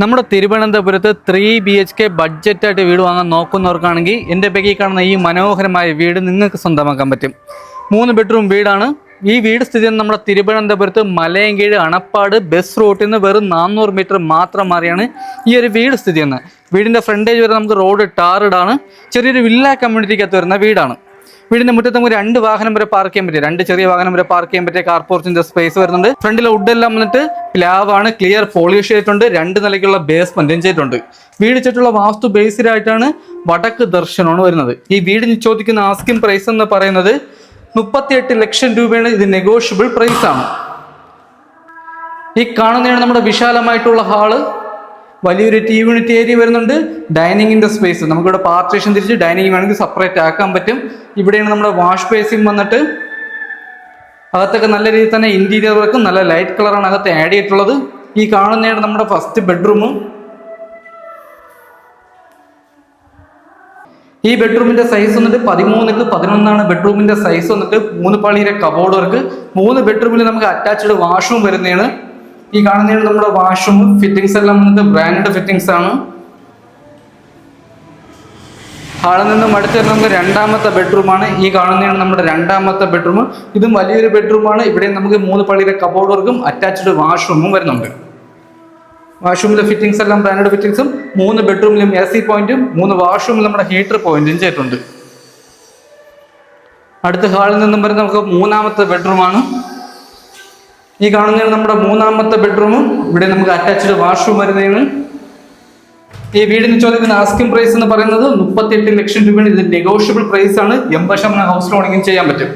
നമ്മുടെ തിരുവനന്തപുരത്ത് 3 BHK ബഡ്ജറ്റായിട്ട് വീട് വാങ്ങാൻ നോക്കുന്നവർക്കാണെങ്കിൽ എൻ്റെ ബാക്കി കാണുന്ന ഈ മനോഹരമായ വീട് നിങ്ങൾക്ക് സ്വന്തമാക്കാൻ പറ്റും. 3 ബെഡ്റൂം വീടാണ്. ഈ വീട് സ്ഥിതി ചെയ്യുന്നത് നമ്മുടെ തിരുവനന്തപുരത്ത് മലയൻകീഴ് അണപ്പാട് ബസ് റൂട്ടിൽ നിന്ന് വെറും 400 മീറ്റർ മാത്രം മാറിയാണ് ഈ ഒരു വീട് സ്ഥിതി ചെയ്യുന്നത്. വീടിൻ്റെ ഫ്രണ്ടേജ് വരെ നമുക്ക് റോഡ് ടാറിഡാണ്. ചെറിയൊരു വില്ല കമ്മ്യൂണിറ്റിക്കകത്ത് വരുന്ന വീടാണ്. വീടിന്റെ മുറ്റത്ത് നമുക്ക് 2 വാഹനം വരെ പാർക്ക് ചെയ്യാൻ പറ്റിയ 2 ചെറിയ വാഹനം വരെ പാർക്ക് ചെയ്യാൻ പറ്റിയ കാർ പോർച്ചിന്റെ സ്പേസ് വരുന്നുണ്ട്. ഫ്രണ്ടിലെ വുഡ് എല്ലാം വന്നിട്ട് പ്ലാവാണ്, ക്ലിയർ പോളിഷ് ചെയ്തിട്ടുണ്ട്. 2 നിലയ്ക്കുള്ള ബേസ്മെന്റും ചെയ്തിട്ടുണ്ട്. വീട് ചുറ്റുള്ള വാസ്തു ബേസിലായിട്ടാണ് വടക്ക് ദർശനമാണ് വരുന്നത്. ഈ വീടിന് ചോദിക്കുന്ന ആസ്കിംഗ് പ്രൈസ് എന്ന് പറയുന്നത് 38 ലക്ഷം രൂപയാണ്. ഇത് നെഗോഷ്യബിൾ പ്രൈസ് ആണ്. ഈ കാണുന്നതാണ് നമ്മുടെ വിശാലമായിട്ടുള്ള ഹാള്. വലിയൊരു യൂണിറ്റ് ഏരിയ വരുന്നുണ്ട്. ഡൈനിങ്ങിന്റെ സ്പേസ് നമുക്കിവിടെ പാർട്ടീഷൻ തിരിച്ച് ഡൈനിങ് വേണമെങ്കിൽ സെപ്പറേറ്റ് ആക്കാൻ പറ്റും. ഇവിടെയാണ് നമ്മുടെ വാഷ് ബേസിൻ വന്നിട്ട്. അകത്തൊക്കെ നല്ല രീതിയിൽ തന്നെ ഇന്റീരിയർ വർക്ക് നല്ല ലൈറ്റ് കളറാണ് അകത്ത് ആഡ് ചെയ്തിട്ടുള്ളത്. ഈ കാണുന്നതാണ് നമ്മുടെ ഫസ്റ്റ് ബെഡ്റൂം. ഈ ബെഡ്റൂമിന്റെ സൈസ് വന്നിട്ട് 13x11 ബെഡ്റൂമിന്റെ സൈസ് വന്നിട്ട് 3 പാളിയുടെ കബോർഡ് വർക്ക്. 3 ബെഡ്റൂമിൽ നമുക്ക് അറ്റാച്ച്ഡ് വാഷ്റൂം വരുന്നതാണ്. ഈ കാണുന്നതാണ് നമ്മുടെ വാഷ്റൂം. ഫിറ്റിംഗ്സ് എല്ലാം വന്നിട്ട് ബ്രാൻഡ് ഫിറ്റിംഗ്സ് ആണ്. ഹാളിൽ നിന്നും അടുത്ത് വരുന്നത് നമുക്ക് 2ാമത്തെ ബെഡ്റൂമാണ്. ഈ കാണുന്നതാണ് നമ്മുടെ 2ാമത്തെ ബെഡ്റൂം. ഇതും വലിയൊരു ബെഡ്റൂമാണ്. ഇവിടെ നമുക്ക് 3 പാളിയുടെ കബോർഡ് വർക്കും അറ്റാച്ച്ഡ് വാഷ്റൂമും വരുന്നുണ്ട്. വാഷ്റൂമിലെ ഫിറ്റിംഗ്സ് എല്ലാം ബ്രാൻഡ് ഫിറ്റിംഗ്സും. 3 ബെഡ്റൂമിലും AC പോയിന്റും 3 വാഷ്റൂമിലും നമ്മുടെ ഹീറ്റർ പോയിന്റും ചെയ്തിട്ടുണ്ട്. അടുത്ത ഹാളിൽ നിന്നും വരുന്ന നമുക്ക് 3ാമത്തെ ബെഡ്റൂമാണ്. ഈ കാണുന്നതാണ് നമ്മുടെ 3ാമത്തെ ബെഡ്റൂം. ഇവിടെ നമുക്ക് അറ്റാച്ച്ഡ് വാഷ്റൂം വരുന്നതാണ്. ഈ വീടിന് ചോദിക്കുന്ന ആസ്കിംഗ് പ്രൈസ് എന്ന് പറയുന്നത് 38 ലക്ഷം രൂപയാണ്. ഇത് നെഗോഷ്യബിൾ പ്രൈസ് ആണ്. 80% ഹൗസ് ലോണിംഗ് ചെയ്യാൻ പറ്റും.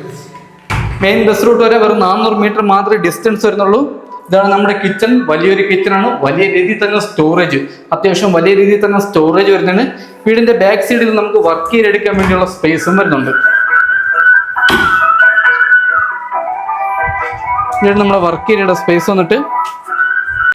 മെയിൻ ബസ് റൂട്ട് വരെ വെറും 400 മീറ്റർ മാത്രമേ ഡിസ്റ്റൻസ് വരുന്നുള്ളൂ. ഇതാണ് നമ്മുടെ കിച്ചൺ. വലിയൊരു കിച്ചണാണ്. വലിയ രീതിയിൽ തന്നെ സ്റ്റോറേജ്, അത്യാവശ്യം വലിയ രീതിയിൽ തന്നെ സ്റ്റോറേജ് വരുന്നതാണ്. വീടിന്റെ ബാക്ക് സൈഡിൽ നമുക്ക് വർക്ക് ചെയ്തെടുക്കാൻ വേണ്ടിയുള്ള സ്പേസും വരുന്നുണ്ട്. ഇവിടെ നമ്മുടെ വർക്ക് ഏരിയയുടെ സ്പേസ് വന്നിട്ട്